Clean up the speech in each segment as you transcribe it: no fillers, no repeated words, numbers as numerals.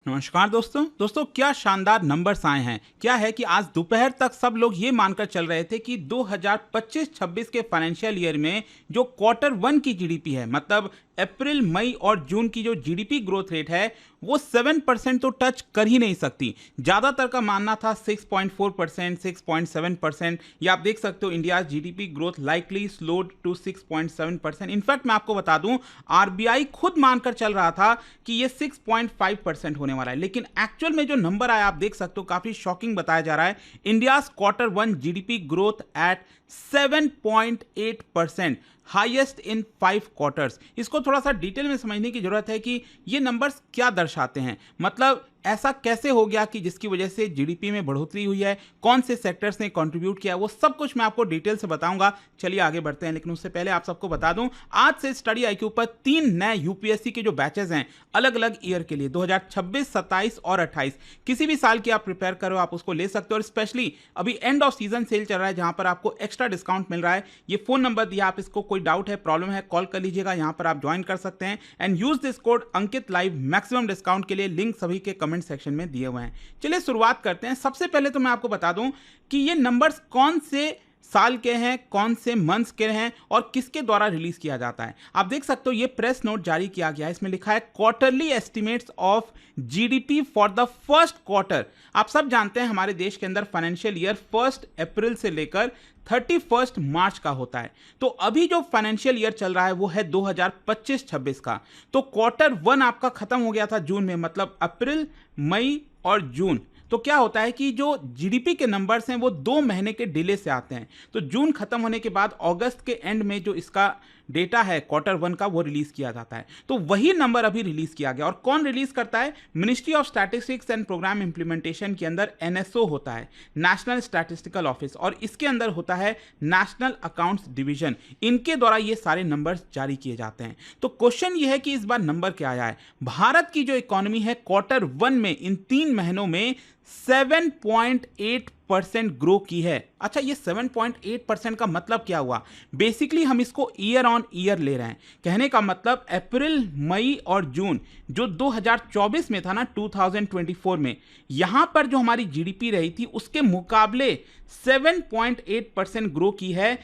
नमस्कार दोस्तों क्या शानदार नंबर्स आए हैं। क्या है कि आज दोपहर तक सब लोग ये मानकर चल रहे थे कि 2025-26 के फाइनेंशियल ईयर में जो क्वार्टर वन की जीडीपी है, मतलब अप्रैल मई और जून की जो जीडीपी ग्रोथ रेट है वो 7% तो टच कर ही नहीं सकती। ज़्यादातर का मानना था 6.4%, 6.7%। या आप देख सकते हो India GDP growth likely slowed to 6.7%। In fact मैं आपको बता दूं, आरबीआई खुद मानकर चल रहा था कि ये 6.5% होने वाला है, लेकिन एक्चुअल में जो नंबर आया आप देख सकते हो काफ़ी शॉकिंग बताया जा रहा है। India quarter one GDP growth at 7.8%, highest in 5 quarters. इसको थोड़ा सा डिटेल में समझने की जरूरत है कि ये नंबर्स क्या दर्शाते हैं। मतलब ऐसा कैसे हो गया कि जिसकी वजह से जीडीपी में बढ़ोतरी हुई है, कौन से सेक्टर्स ने कंट्रीब्यूट किया, वो सब कुछ मैं आपको डिटेल से बताऊंगा। चलिए आगे बढ़ते हैं, लेकिन उससे पहले आप सबको बता दूं, आज से स्टडी आईक्यू पर 3 नए यूपीएससी के जो बैचेस हैं अलग अलग ईयर के लिए 2026, 27 और 28, किसी भी साल की आप प्रिपेयर करो आप उसको ले सकते हो। और स्पेशली अभी एंड ऑफ सीजन सेल चल रहा है जहां पर आपको एक्स्ट्रा डिस्काउंट मिल रहा है। ये फोन नंबर दिया, आप इसको कोई डाउट है, प्रॉब्लम है, कॉल कर लीजिएगा, यहां पर आप ज्वाइन कर सकते हैं and use this code Ankit live maximum discount के लिए। लिंक सभी के कमेंट सेक्शन में दिए हुए हैं। चलिए शुरुआत करते हैं। सबसे पहले तो मैं आपको बता दूं कि ये नंबर्स कौन से साल के हैं, कौन से मंथ्स के हैं और किसके द्वारा रिलीज किया जाता है। आप देख सकते हो ये प्रेस नोट जारी किया गया है, इसमें लिखा है quarterly estimates of GDP for the first quarter. आप सब जानते हैं हमारे देश के अंदर फाइनेंशियल ईयर 1 अप्रैल से लेकर 31 मार्च का होता है। तो अभी जो फाइनेंशियल ईयर चल रहा है वो है 2025-26 का। तो क्वार्टर वन आपका खत्म हो गया था जून में, मतलब अप्रैल, मई और जून। तो क्या होता है कि जो जीडीपी के नंबर्स हैं वो 2 महीने के डिले से आते हैं। तो जून खत्म होने के बाद अगस्त के एंड में जो इसका डेटा है क्वार्टर वन का वो रिलीज किया जाता है। तो वही नंबर अभी रिलीज किया गया। और कौन रिलीज करता है? Ministry of statistics and programme implementation के अंदर एनएसओ होता है, नेशनल स्टैटिस्टिकल ऑफिस, और इसके अंदर होता है नेशनल अकाउंट्स डिवीजन। इनके द्वारा ये सारे नंबर्स जारी किए जाते हैं। तो क्वेश्चन ये है कि इस बार नंबर क्या आया है। भारत की जो इकोनॉमी है क्वार्टर वन में इन 3 महीनों में 7.8% ग्रो की है। अच्छा, ये 7.8% का मतलब क्या हुआ? बेसिकली हम इसको ईयर ऑन ईयर ले रहे हैं। कहने का मतलब अप्रैल, मई और जून जो 2024 में था ना, 2024 में, यहां पर जो हमारी जीडीपी रही थी उसके मुकाबले 7.8% ग्रो की है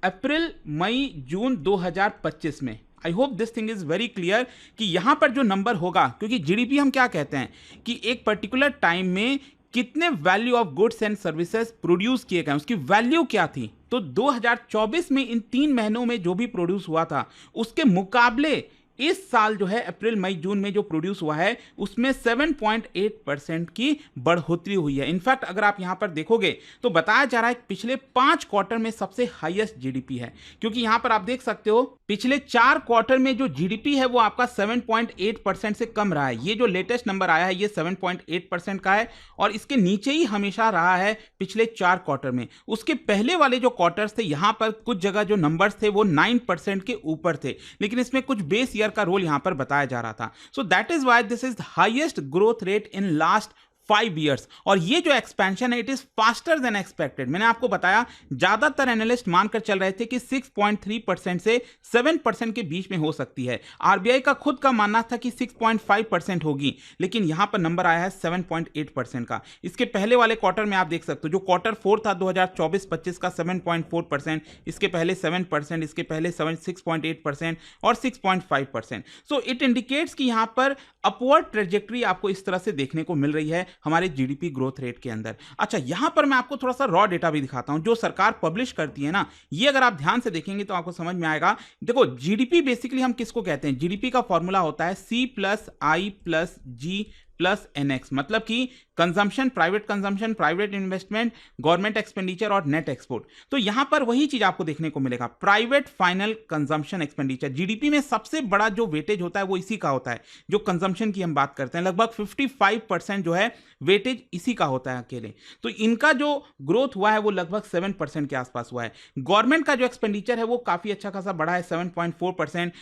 अप्रैल, मई, जून 2025 में। I hope this thing is very clear कि यहां पर जो नंबर होगा, क्योंकि जीडीपी हम क्या कहते हैं कि एक पर्टिकुलर टाइम में कितने value of goods and services produce किए गए, उसकी वैल्यू क्या थी। तो 2024 में इन 3 महीनों में जो भी प्रोड्यूस हुआ था उसके मुकाबले इस साल जो है अप्रैल, मई, जून में जो प्रोड्यूस हुआ है उसमें 7.8% की बढ़ोतरी हुई है। इनफैक्ट अगर आप यहां पर देखोगे तो बताया जा रहा है पिछले 5 क्वार्टर में सबसे हाईएस्ट जीडीपी है, क्योंकि यहां पर आप देख सकते हो पिछले 4 क्वार्टर में जो जीडीपी है वो आपका 7.8% से कम रहा है। ये जो लेटेस्ट नंबर आया है ये 7.8% का है और इसके नीचे ही हमेशा रहा है पिछले 4 क्वार्टर में। उसके पहले वाले जो क्वार्टर्स थे यहां पर कुछ जगह जो नंबर्स थे वो 9% के ऊपर थे, लेकिन इसमें कुछ बेस ईयर का रोल यहां पर बताया जा रहा था। So that is why this is the highest growth rate in last 5 years। और ये जो एक्सपेंशन है it is faster than expected. मैंने आपको बताया ज्यादातर एनालिस्ट मानकर चल रहे थे कि 6.3% से 7% के बीच में हो सकती है। आरबीआई का खुद का मानना था कि 6.5% होगी, लेकिन यहां पर नंबर आया है 7.8% का। इसके पहले वाले क्वार्टर में आप देख सकते हो जो क्वार्टर 4 था 2024-25 का 7.4%, इसके पहले 7%, इसके पहले 6.8% और 6.5%। सो इट इंडिकेट्स कि यहां पर अपवर्ड ट्रेजेक्टरी आपको इस तरह से देखने को मिल रही है हमारे जीडीपी ग्रोथ रेट के अंदर। अच्छा, यहां पर मैं आपको थोड़ा सा रॉ डेटा भी दिखाता हूं जो सरकार पब्लिश करती है ना। ये अगर आप ध्यान से देखेंगे तो आपको समझ में आएगा। देखो, जीडीपी बेसिकली हम किसको कहते हैं? जीडीपी का फॉर्मूला होता है C+I+G+NX, मतलब कि consumption, private consumption, private investment, government expenditure और नेट एक्सपोर्ट। तो यहां पर वही चीज आपको देखने को मिलेगा, private final consumption expenditure. GDP में सबसे बड़ा जो वेटेज होता है वो इसी का होता है। जो कंजम्पशन की हम बात करते हैं लगभग 55% जो है वेटेज इसी का होता है अकेले। तो इनका जो ग्रोथ हुआ है वो लगभग 7% के आसपास हुआ है। गवर्नमेंट का जो एक्सपेंडिचर है वो काफी अच्छा खासा बढ़ा है, 7.4%।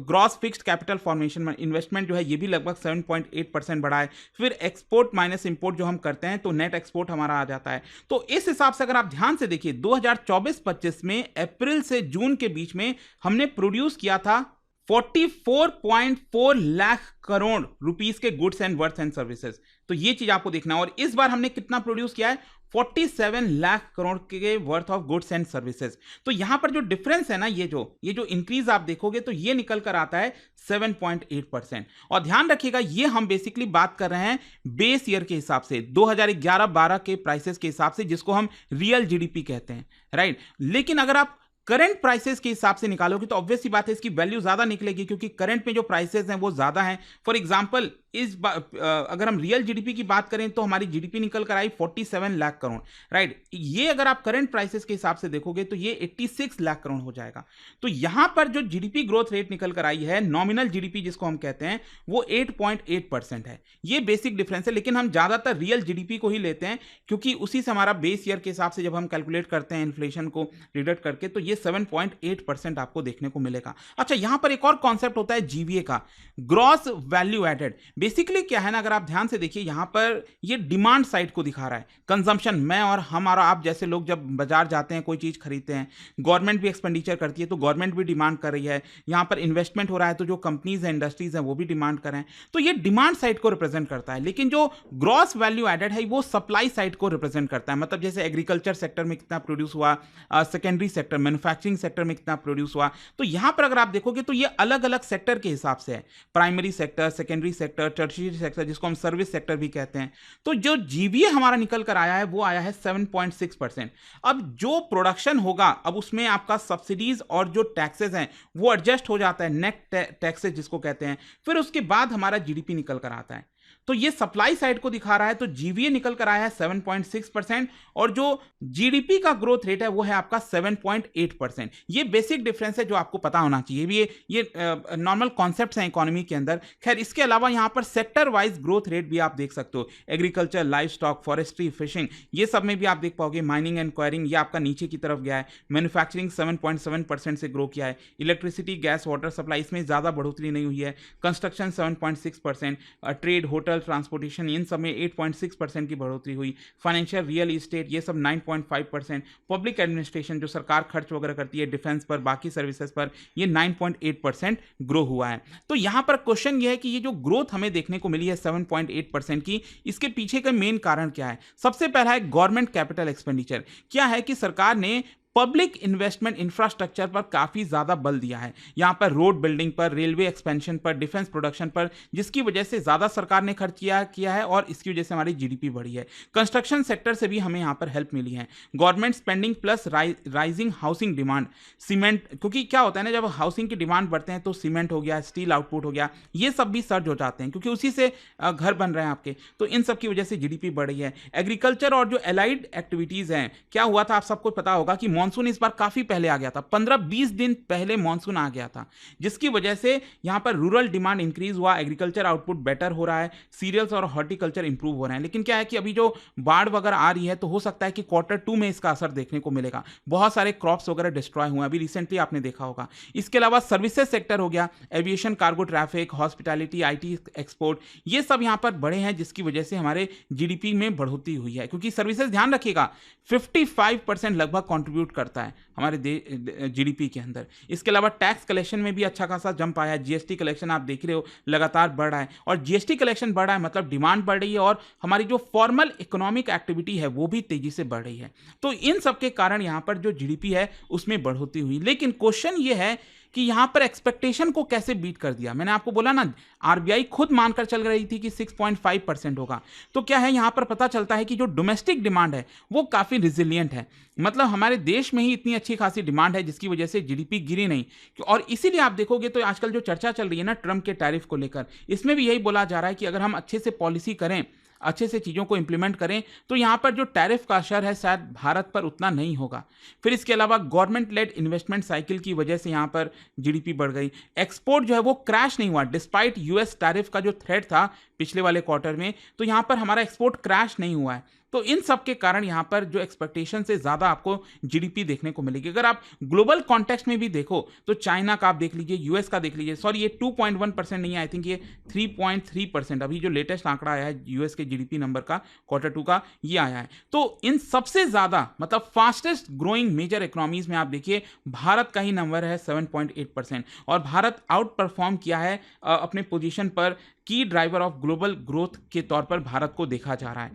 Gross fixed capital formation investment जो है ये भी लगभग 7.8% बढ़ा है। फिर एक्सपोर्ट माइनस इंपोर्ट जो हम करते हैं तो नेट एक्सपोर्ट हमारा आ जाता है। तो इस हिसाब से अगर आप ध्यान से देखिए 2024-25 में अप्रैल से जून के बीच में हमने प्रोड्यूस किया था 44.4 लाख करोड़ रुपीस के goods and worth and services. तो ये चीज आपको देखना है। और इस बार हमने कितना प्रोड्यूस किया है? 47 लाख करोड़ के worth of goods and services. तो यहां पर जो डिफरेंस है ना, ये जो इंक्रीज आप देखोगे तो ये निकल कर आता है 7.8%। और ध्यान रखिएगा, ये हम बेसिकली बात कर रहे हैं बेस ईयर के हिसाब से, 2011-12 के प्राइसेस के हिसाब से, जिसको हम रियल जीडीपी कहते हैं, राइट। लेकिन अगर आप करंट प्राइसेस के हिसाब से निकालोगे तो ऑब्वियस सी बात है इसकी वैल्यू ज्यादा निकलेगी, क्योंकि करंट में जो प्राइसेस हैं वो ज्यादा हैं। फॉर एग्जांपल अगर हम रियल जीडीपी की बात करें तो हमारी जीडीपी निकल कर आई 47 लाख करोड़, राइट। ये अगर आप करंट प्राइसेस के हिसाब से देखोगे तो ये 86 लाख करोड़ हो जाएगा। तो यहां पर जो जीडीपी ग्रोथ रेट निकल कर आई है, नॉमिनल जीडीपी जिसको हम कहते हैं, वो 8.8% है। ये बेसिक डिफरेंस है। लेकिन हम ज्यादातर रियल जीडीपी को ही लेते हैं, क्योंकि उसी से हमारा बेस ईयर के हिसाब से जब हम कैलकुलेट करते हैं इन्फ्लेशन को डिडक्ट करके, तो ये 7.8% आपको देखने को मिलेगा। अच्छा, यहां पर एक और कॉन्सेप्ट होता है जीवीए का, ग्रॉस वैल्यू एडेड। बेसिकली क्या है ना, अगर आप ध्यान से देखिए, यहां पर ये डिमांड साइड को दिखा रहा है, कंजम्पशन। मैं और हमारा आप जैसे लोग जब बाजार जाते हैं, कोई चीज खरीदते हैं, गवर्नमेंट भी एक्सपेंडिचर करती है, तो गवर्नमेंट भी डिमांड कर रही है। यहां पर इन्वेस्टमेंट हो रहा है, तो जो कंपनीज हैं, इंडस्ट्रीज हैं, वो भी डिमांड कर रहे हैं। तो ये डिमांड साइड को रिप्रेजेंट करता है। लेकिन जो ग्रॉस वैल्यू एडेड है, वो सप्लाई साइड को रिप्रेजेंट करता है। मतलब जैसे एग्रीकल्चर सेक्टर में कितना प्रोड्यूस हुआ, सेकेंडरी सेक्टर, मैन्युफैक्चरिंग सेक्टर में कितना प्रोड्यूस हुआ। तो यहां पर अगर आप देखोगे तो ये अलग अलग सेक्टर के हिसाब से है, primary sector, secondary sector, tertiary sector, जिसको हम सर्विस सेक्टर भी कहते हैं। तो जो जीवीए हमारा निकल कर आया है वो आया है 7.6%। अब जो प्रोडक्शन होगा, अब उसमें आपका सब्सिडीज और जो टैक्सेस हैं वो एडजस्ट हो जाता है, नेट टैक्सेस जिसको कहते हैं। फिर उसके बाद हमारा जीडीपी निकल कर आता है। तो ये सप्लाई साइड को दिखा रहा है। तो जीवीए निकल कर आया है 7.6%, और जो जीडीपी का ग्रोथ रेट है वो है आपका 7.8%। ये बेसिक डिफरेंस है जो आपको पता होना चाहिए। ये नॉर्मल कॉन्सेप्ट्स हैं इकोनॉमी के अंदर। खैर, इसके अलावा यहाँ पर सेक्टर वाइज ग्रोथ रेट भी आप देख सकते हो, agriculture, live stock, forestry, fishing, ये सब में भी आप देख पाओगे। माइनिंग एंड क्वायरिंग, ये आपका नीचे की तरफ गया है। मैन्युफैक्चरिंग 7.7% से ग्रो किया है। इलेक्ट्रिसिटी, गैस, वाटर सप्लाई, इसमें ज्यादा बढ़ोतरी नहीं हुई है। कंस्ट्रक्शन 7.6%, ट्रेड, होटल, ट्रांसपोर्टेशन, इन सब में 8.6% की बढ़ोतरी हुई। फाइनेंशियल, रियल एस्टेट, ये सब 9.5%। पब्लिक एडमिनिस्ट्रेशन, जो सरकार खर्च वगैरह करती है डिफेंस पर, बाकी सर्विसेज पर, ये 9.8% ग्रो हुआ है। तो यहां पर क्वेश्चन ये है कि ये जो ग्रोथ हमें देखने को मिली है 7.8% की, इसके पीछे का मेन कारण क्या है? सबसे पहला है गवर्नमेंट कैपिटल एक्सपेंडिचर। क्या है कि सरकार ने पब्लिक इन्वेस्टमेंट इंफ्रास्ट्रक्चर पर काफी ज्यादा बल दिया है। यहां पर रोड बिल्डिंग पर, रेलवे एक्सपेंशन पर, डिफेंस प्रोडक्शन पर, जिसकी वजह से ज्यादा सरकार ने खर्च किया है, और इसकी वजह से हमारी जीडीपी बढ़ी है। कंस्ट्रक्शन सेक्टर से भी हमें यहां पर हेल्प मिली है। Government spending plus rising housing demand, cement, क्योंकि क्या होता है ना, जब हाउसिंग की डिमांड बढ़ते हैं तो सीमेंट हो गया, स्टील आउटपुट हो गया, ये सब भी सर्ज हो जाते हैं, क्योंकि उसी से घर बन रहे हैं आपके। तो इन सब की वजह से जीडीपी बढ़ रही है। एग्रीकल्चर और जो एलाइड एक्टिविटीज हैं, क्या हुआ था, आप सबको पता होगा कि मॉनसून इस बार काफी पहले आ गया था, 15-20 दिन पहले मॉनसून आ गया था, जिसकी वजह से यहां पर रूरल डिमांड इंक्रीज हुआ, एग्रीकल्चर आउटपुट बेटर हो रहा है, सीरियल्स और हॉर्टिकल्चर इंप्रूव हो रहे हैं। लेकिन क्या है कि अभी जो बाढ़ वगैरह आ रही है, तो हो सकता है कि Q2 में इसका असर देखने को मिलेगा। बहुत सारे क्रॉप्स वगैरह डिस्ट्रॉय हुए, अभी रिसेंटली आपने देखा होगा। इसके अलावा सर्विसेज सेक्टर हो गया, aviation, cargo traffic, hospitality, IT export, ये सब यहां पर बढ़े हैं, जिसकी वजह से हमारे जीडीपी में बढ़ोतरी हुई है। क्योंकि सर्विसेज, ध्यान रखिएगा, 55% लगभग कंट्रीब्यूट करता है हमारे जीडीपी के अंदर। इसके अलावा टैक्स कलेक्शन में भी अच्छा खासा जंप आया है। जीएसटी कलेक्शन आप देख रहे हो लगातार बढ़ रहा है, और जीएसटी कलेक्शन बढ़ रहा है मतलब डिमांड बढ़ रही है, और हमारी जो फॉर्मल इकोनॉमिक एक्टिविटी है वो भी तेजी से बढ़ रही है। तो इन सब के कारण यहां पर जो जीडीपी है उसमें बढ़ोतरी हुई। लेकिन क्वेश्चन ये है कि यहां पर एक्सपेक्टेशन को कैसे बीट कर दिया। मैंने आपको बोला ना, आरबीआई खुद मानकर चल रही थी कि 6.5% होगा। तो क्या है, यहां पर पता चलता है कि जो डोमेस्टिक डिमांड है वो काफी रिजिलियंट है। मतलब हमारे देश में ही इतनी अच्छी खासी डिमांड है, जिसकी वजह से जीडीपी गिरी नहीं। और इसीलिए आप देखोगे तो आजकल जो चर्चा चल रही है ना ट्रम्प के टैरिफ को लेकर, इसमें भी यही बोला जा रहा है कि अगर हम अच्छे से पॉलिसी करें, अच्छे से चीज़ों को इंप्लीमेंट करें, तो यहाँ पर जो टैरिफ का असर है शायद भारत पर उतना नहीं होगा। फिर इसके अलावा गवर्नमेंट लेड इन्वेस्टमेंट साइकिल की वजह से यहाँ पर जीडीपी बढ़ गई। एक्सपोर्ट जो है वो क्रैश नहीं हुआ, डिस्पाइट यूएस टैरिफ का जो थ्रेट था पिछले वाले क्वार्टर में, तो यहाँ पर हमारा एक्सपोर्ट क्रैश नहीं हुआ है। तो इन सब के कारण यहाँ पर जो एक्सपेक्टेशन से ज़्यादा आपको जीडीपी देखने को मिलेगी। अगर आप ग्लोबल कॉन्टेक्स्ट में भी देखो तो चाइना का आप देख लीजिए, यूएस का देख लीजिए, सॉरी ये 2.1% नहीं है, आई थिंक ये 3.3% अभी जो लेटेस्ट आंकड़ा आया है यूएस के जीडीपी नंबर का Q2 का ये आया है। तो इन सबसे ज़्यादा मतलब फास्टेस्ट ग्रोइंग मेजर इकोनॉमीज में आप देखिए भारत का ही नंबर है 7.8% और भारत आउट परफॉर्म किया है अपने पोजीशन पर की ड्राइवर ऑफ ग्लोबल ग्रोथ के तौर पर भारत को देखा जा रहा है।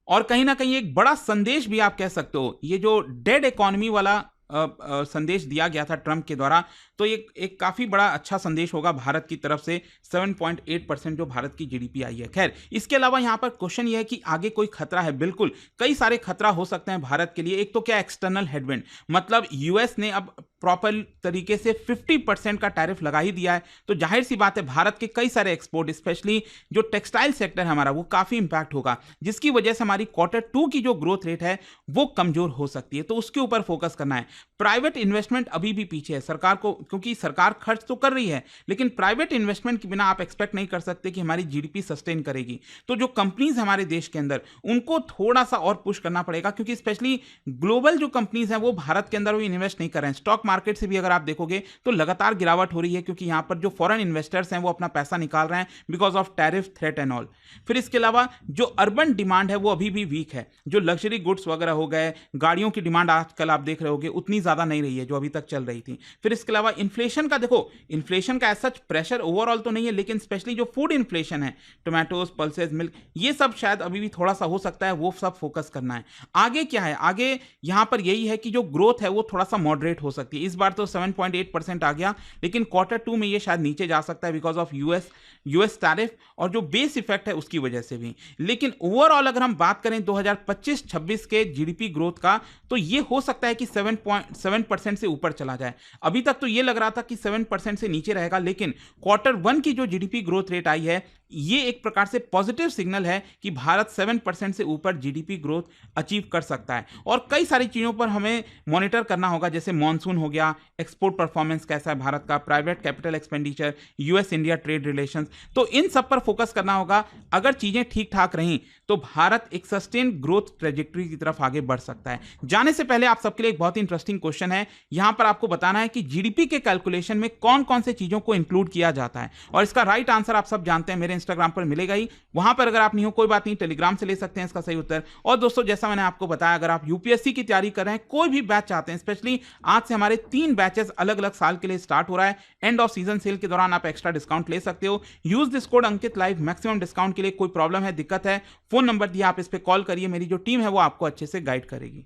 और कहीं ना कहीं एक बड़ा संदेश भी आप कह सकते हो, ये जो डेड इकोनॉमी वाला संदेश दिया गया था ट्रंप के द्वारा, तो ये एक काफ़ी बड़ा अच्छा संदेश होगा भारत की तरफ से 7.8% जो भारत की जीडीपी आई है। खैर इसके अलावा यहाँ पर क्वेश्चन ये है कि आगे कोई खतरा है? बिल्कुल कई सारे खतरा हो सकते हैं भारत के लिए। एक तो क्या एक्सटर्नल हेडविंड, मतलब यूएस ने अब प्रॉपर तरीके से 50% का टैरिफ लगा ही दिया है, तो जाहिर सी बात है भारत के कई सारे एक्सपोर्ट स्पेशली जो टेक्सटाइल सेक्टर है हमारा वो काफ़ी इंपैक्ट होगा, जिसकी वजह से हमारी Q2 की जो ग्रोथ रेट है वो कमज़ोर हो सकती है। तो उसके ऊपर फोकस करना है। प्राइवेट इन्वेस्टमेंट अभी भी पीछे है सरकार को, क्योंकि सरकार खर्च तो कर रही है लेकिन प्राइवेट इन्वेस्टमेंट के बिना आप एक्सपेक्ट नहीं कर सकते कि हमारी जीडीपी सस्टेन करेगी। तो जो कंपनीज हमारे देश के अंदर उनको थोड़ा सा और पुश करना पड़ेगा, क्योंकि स्पेशली ग्लोबल जो कंपनीज हैं वो भारत के अंदर वो इन्वेस्ट नहीं कर रहे हैं। स्टॉक मार्केट से भी अगर आप देखोगे तो लगातार गिरावट हो रही है, क्योंकि यहां पर जो फॉरेन इन्वेस्टर्स हैं वो अपना पैसा निकाल रहे हैं because of tariff threat and all. फिर इसके अलावा जो अर्बन डिमांड है वो अभी भी वीक है। जो लग्जरी गुड्स वगैरह हो गए, गाड़ियों की डिमांड आजकल आप देख रहे होगे उतनी ज्यादा नहीं रही है जो अभी तक चल रही थी। फिर इसके अलावा इन्फ्लेशन का देखो, इन्फ्लेशन का ऐसा प्रेशर ओवरऑल तो नहीं है, लेकिन स्पेशली जो फूड इन्फ्लेशन है, टोमेटोज, पल्सेस, मिल्क, ये सब शायद अभी भी थोड़ा सा हो सकता है, वो सब फोकस करना है। आगे क्या है? आगे यहां पर यही है कि जो ग्रोथ है वो थोड़ा सा मॉडरेट हो सकती है। इस बार तो 7.8% आ गया, लेकिन Q2 में ये शायद नीचे जा सकता है बिकॉज ऑफ यूएस टैरिफ और जो बेस इफेक्ट है उसकी वजह से भी। लेकिन ओवरऑल अगर हम बात करें 2025-26 के जीडीपी ग्रोथ का, तो ये हो सकता है कि 7% से ऊपर चला जाए। अभी तक तो ये लग रहा था कि 7% से नीचे रहेगा, लेकिन Q1 की जो जीडीपी ग्रोथ रेट आई है ये एक प्रकार से पॉजिटिव सिग्नल है कि भारत 7% से ऊपर जीडीपी ग्रोथ अचीव कर सकता है। और कई सारी चीज़ों पर हमें मॉनिटर करना होगा, जैसे मॉनसून हो गया, एक्सपोर्ट परफॉर्मेंस कैसा है भारत का, private capital expenditure, US India trade relations, तो इन सब पर फोकस करना होगा। अगर चीज़ें ठीक ठाक रहीं तो भारत एक सस्टेन ग्रोथ ट्रेजेक्टरी की तरफ आगे बढ़ सकता है। जाने से पहले आप सबके लिए एक बहुत इंटरेस्टिंग क्वेश्चन है, यहां पर आपको बताना है कि जीडीपी के कैलकुलेशन में कौन कौन से चीज़ों को इंक्लूड किया जाता है, और इसका राइट आंसर आप सब जानते हैं, मेरे इंस्टाग्राम पर मिलेगा ही। वहां पर अगर आप नहीं हो कोई बात नहीं, टेलीग्राम से ले सकते हैं इसका सही उत्तर। और दोस्तों जैसा मैंने आपको बताया, अगर आप यूपीएससी की तैयारी कर रहे हैं, कोई भी बैच चाहते हैं, स्पेशली आज से हमारे 3 बैचेस अलग अलग साल के लिए स्टार्ट हो रहा है। एंड ऑफ सीजन सेल के दौरान आप एक्स्ट्रा डिस्काउंट ले सकते हो। Use this code Ankit live, maximum discount के लिए। कोई प्रॉब्लम है, दिक्कत है, फोन नंबर दिया, आप इस पे कॉल करिए, मेरी जो टीम है वो आपको अच्छे से गाइड करेगी।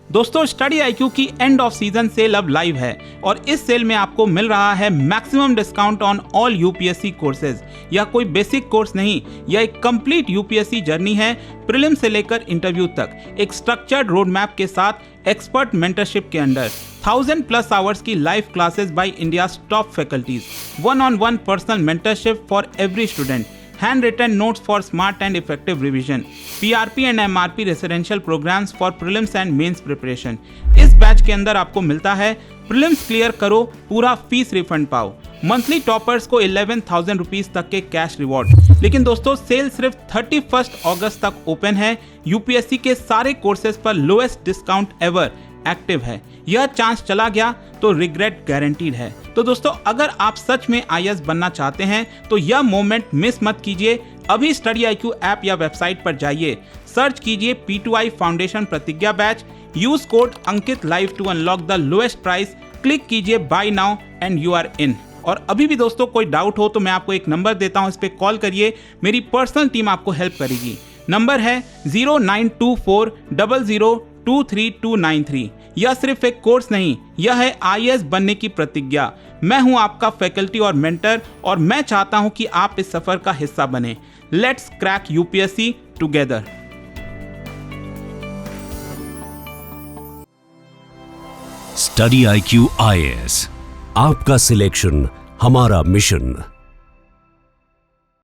दोस्तों स्टडी IQ की एंड ऑफ सीजन सेल अब लाइव है और इस सेल में आपको मिल रहा है maximum discount on all UPSC courses. यह कोई बेसिक कोर्स नहीं, यह एक कंप्लीट यूपीएससी जर्नी है, प्रीलिम से लेकर इंटरव्यू तक, एक स्ट्रक्चर्ड रोड मैप के साथ एक्सपर्ट मेंटरशिप के अंडर 1000+ आवर्स की live classes bye India's top faculties, 1-on-1 personal mentorship for every student, handwritten notes for smart and effective revision, PRP and MRP residential programs for prelims and mains preparation। इस batch के अंदर आपको मिलता है prelims clear करो, पूरा fees refund पाओ, monthly toppers को 11,000 रुपीज तक के कैश रिवॉर्ड। लेकिन दोस्तों सेल सिर्फ 31 अगस्त तक ओपन है। यूपीएससी के सारे कोर्सेज पर लोएस्ट डिस्काउंट एवर एक्टिव है। यह चांस चला गया तो रिग्रेट गारंटीड है। तो दोस्तों अगर आप सच में IAS बनना चाहते हैं तो यह मोमेंट मिस मत कीजिए। अभी स्टडी IQ ऐप या वेबसाइट पर जाइए, सर्च कीजिए P2I foundation Pratigya batch, use code Ankit live to unlock the lowest price, click कीजिए buy now and you are in. और अभी भी दोस्तों कोई डाउट हो तो मैं आपको एक नंबर देता हूं, इस पे कॉल करिए, मेरी पर्सनल टीम आपको हेल्प करेगी। नंबर है 092400232293। यह सिर्फ एक कोर्स नहीं, यह है IAS बनने की प्रतिज्ञा। मैं हूं आपका फैकल्टी और मेंटर और मैं चाहता हूं कि आप इस सफर का हिस्सा बने। Let's crack UPSC together. Study IQ IAS, आपका सिलेक्शन हमारा मिशन।